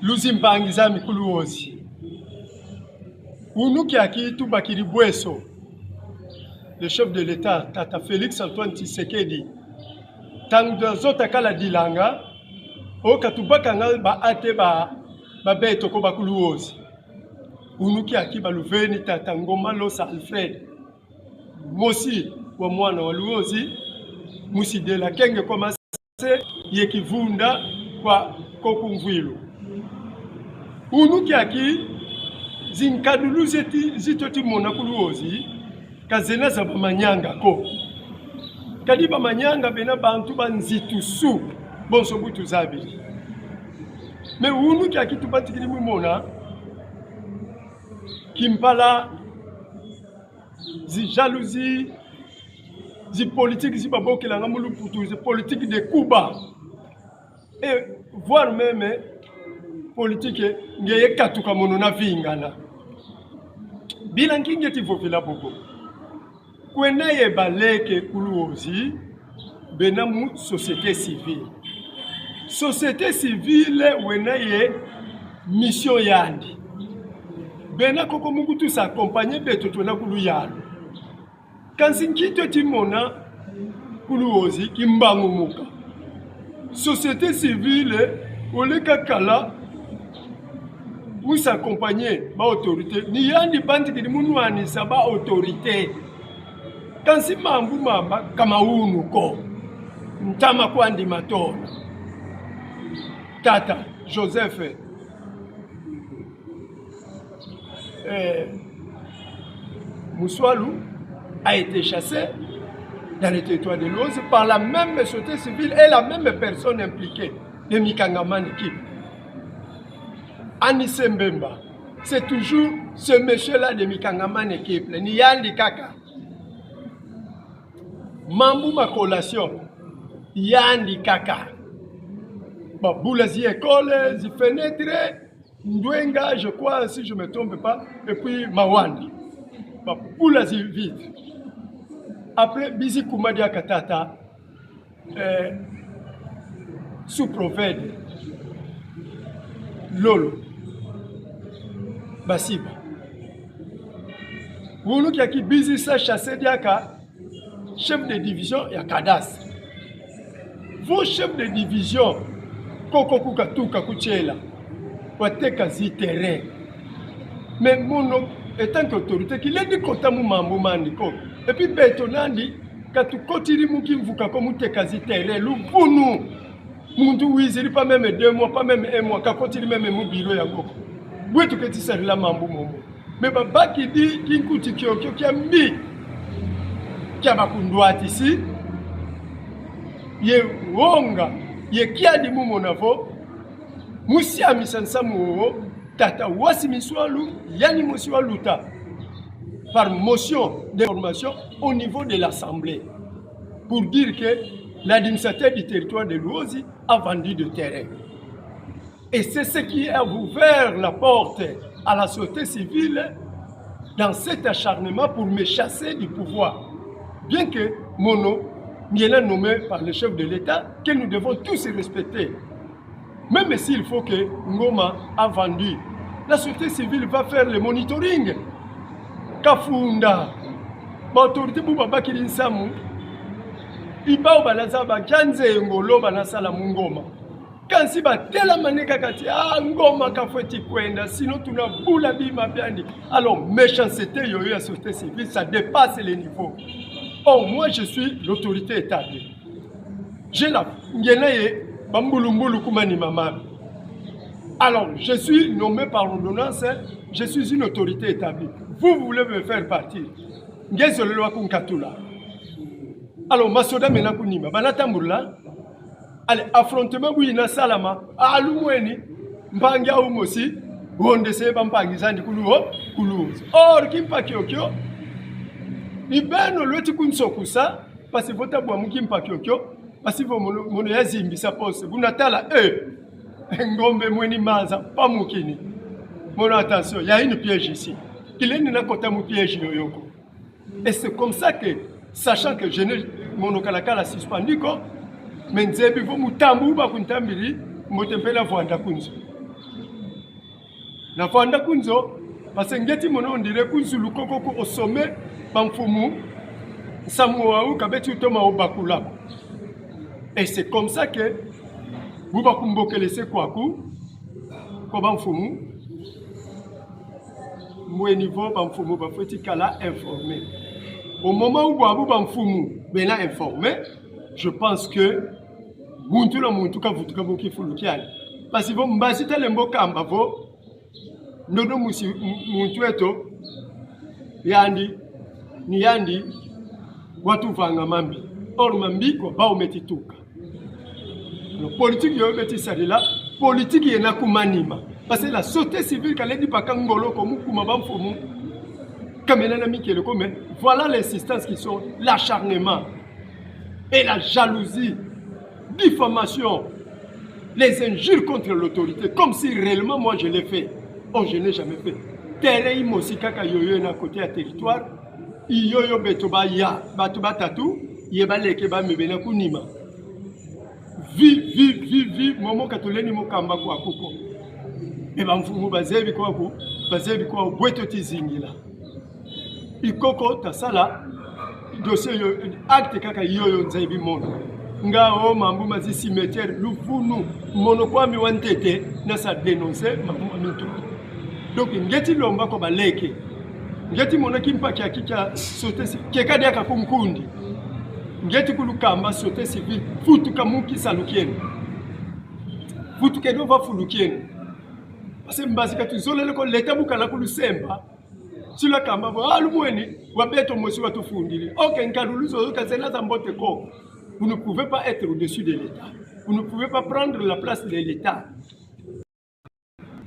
Luzimbangiza mikulu ozi. Unuki aki tubakiri bweso. Le chef de l'État, Tata Félix Antoine Tshisekedi, tangu zota kala dilanga, o katubaka ngal ba ate ba beto ko bakulu ozi. Unuki aki baluveni Tata Ngoma Losa Alfred, mosi wa mwana wa luozi, musidela kenge kwa mase yekivunda kwa kokumvilu. Unuki aki zinkadulu zitoti mona kuluozi kazena za manyanga ko kadiba manyanga bena bantu banzitu su bonso butu zabi me unuki aki tubatikiri mona kimpala zi jalousie zi politique zi baboki langa mulu putu zi politique de Cuba et voire même politique ngeye katuka mono na vingana bila nkinge tivovela boko kweneye baleke kuluozi benamu société civile weneye mission yandi bena koko mugutu sa accompagner beto tona kulu yalo kansinkito timona kuluozi kimbangu muka société civile oleka kala vous accompagner ma autorité ni yandi banti ki munwani sa ba autorité quand si mambu mamba kama unu ko ntama kwandi matona Tata Joseph Moussoalou a été chassé dans le territoire de l'Oise par la même société civile et la même personne impliquée de Mikangaman équipe. Anissé Mbemba, c'est toujours ce monsieur-là de Mikangaman équipe, ni Yandi Kaka. Mambu ma collation, Yandi Kaka. Boula zi école, zi fenêtre, Ndwenga, je crois, si je ne me trompe pas, et puis Mawandi. Boula zi vide. Après, Bizi Koumadia Katata, sous-prophète, Lolo. Basiba. Vous qui avez busy ça chassé diaka chef de division ya cadastre. Vos chefs de division koko kukatuka kuchela wateka zi terrain. Mais mon étant qu'autorité qui l'a dit kota mu mambu mandiko et puis betonandi katu kotiri muki mvuka ko muteka zi terrain luvunu mundu wizili pas même 2 mois pas même 1 mois kakotiri même mu bureau ya koko. Oui, tu peux dire la mambo momo. Mais papa qui dit qu'il coûte qui a mis qui a bakundouat ici, ye wonga, ye kia di momo navo, musi amisansa mo tata wasi miswalu, yani muswaluta par motion d'information au niveau de l'Assemblée pour dire que l'administrateur du territoire de l'Ouazi a vendu de terrain. Et c'est ce qui a ouvert la porte à la société civile dans cet acharnement pour me chasser du pouvoir. Bien que Mono n'est nommé par le chef de l'État, que nous devons tous respecter. Même s'il faut que Ngoma a vendu, la société civile va faire le monitoring. Kafunda, l'autorité Boubaba Kirinsamu, Ibao Banazaba, Kanze Ngolo Banasala Mungoma. Quand si ba tela maneka kati ngoma kafweti kwenda sinon tuna bula bima biandi. Alors méchanceté yoyo ya société civile ça dépasse les niveaux. Oh moi je suis l'autorité établie. J'ai la ngenaye bambulumbulu kumani mama. Alors je suis nommé par ordonnance, je suis une autorité établie. Vous voulez me faire partir. Ngezolo lwa kunkatula. Alors masoda mena kunima banatambula. Allez, affrontement bouina salama, alumweni, mpangia umosi, wonde se bampangizandi kuluozi. Or, kimpa kyokyo, ibeno lweti kunsokusa, parce que vota bwa mukimpa kyokyo, parce que mono ya zimbi sa pose, bunatala, ngombe mweni maza, pas mukini. Mono attention, il y a une piège ici. Il est n'a kota mu piège yoyoko. Et c'est comme ça que, sachant que je ne monokalakala suspendu, mais nzebi vo mutambu ba kuntambiri motempela vwanda kunzo na fanda kunzo parce que ngeti mona on dirait kunzulu kokoko au sommet pamfumu samuau kabeti utoma obakula. Et c'est comme ça que vous va kumboke laisser kwaku ko bamfumu moi niveau bamfumu ba foti kala informé. Au moment où vous bamfumu bena informé, je pense que muntu la muntu ka vutuka boki fulukiani. Parce que vous mbasita lemboka ambavo ndono musi muntu eto yandi ni yandi watu vanga mambi or mambi ko ba umetituka no politique yo beti salila politique yena kumanima parce que la société civile kaledi pakangolo ko mukuma bamfumu kamena na mikele ko mais voilà les instances qui sont l'acharnement et la jalousie, diffamation, les injures contre l'autorité comme si réellement moi je l'ai fait. Oh, je n'ai jamais fait. Terre imosika ka yoyo na côté à territoire. Iyoyo betoba ya batuba tatu yeba leke ba mebena kunima. Vi momo katoleni mokamba kwa kuko. Eba mfumu bazebi kwa ku bazebi kwa bweto tizingila. Ikoko tasala dossier yo acte kaka yoyo nzaibi mono. Ngao mambu mazi cimetière lufunu mono kwa mi wantete na sa dénoncer mambu aminto. Donc ngeti lomba ko baleke ngeti mona kimpa kya kika sote keka dia ka kumkundi ngeti kulukamba sote civil futu kamuki salukieni futu kedo va fulukieni parce que mbasi ka tuzolele ko leta bukala kulusemba sila kamba bo alumweni wabeto mosi watufundili OK nkaluluzo kazela za mbote ko vous ne pouvez pas être au-dessus de l'État, vous ne pouvez pas prendre la place de l'État.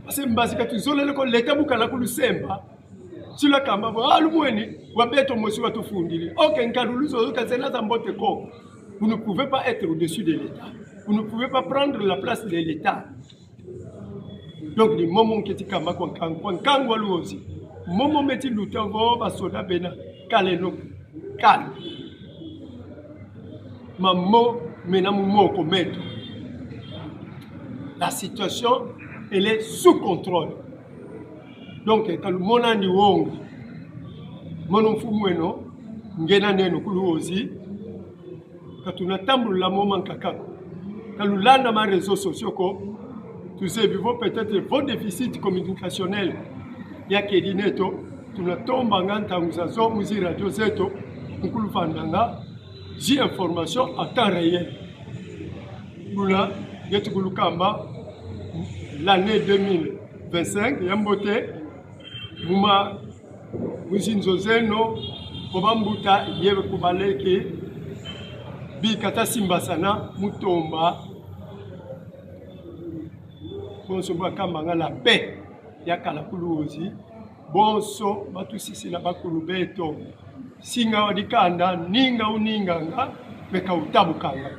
Parce que l'État bukala kulusemba sila kamba bo alumweni wabeto mosi watufundili OK nkaluluzo kazela za mbote ko vous ne pouvez pas être au-dessus de l'État, vous ne pouvez pas prendre la place de l'État. Donc les moments qui kamba kwa kangwa luozi momo meti lutango basoda bena kaleno kal mamo menamu moko meto. La situation elle est sous contrôle. Donc quand le monandi wongi mono mfumweno ngena neno kuluozi katuna tambula moment kakako kalulanda ma réseaux sociaux ko tous ces vivons peut-être vos déficits communicationnels ya kedineto tunatomba nganta muzazo muzi radio zeto nkulufandanga ji information à temps réel. Lula yetu kulukamba l'année 2025 yambote muma muzinzo zeno kobambuta yebe kubaleke bi kata simbasana mutomba bonso bakamba la paix ya kala kuluozi bonso batusisi la bakulu beto singa wadikanda ninga uninganga meka utabukanga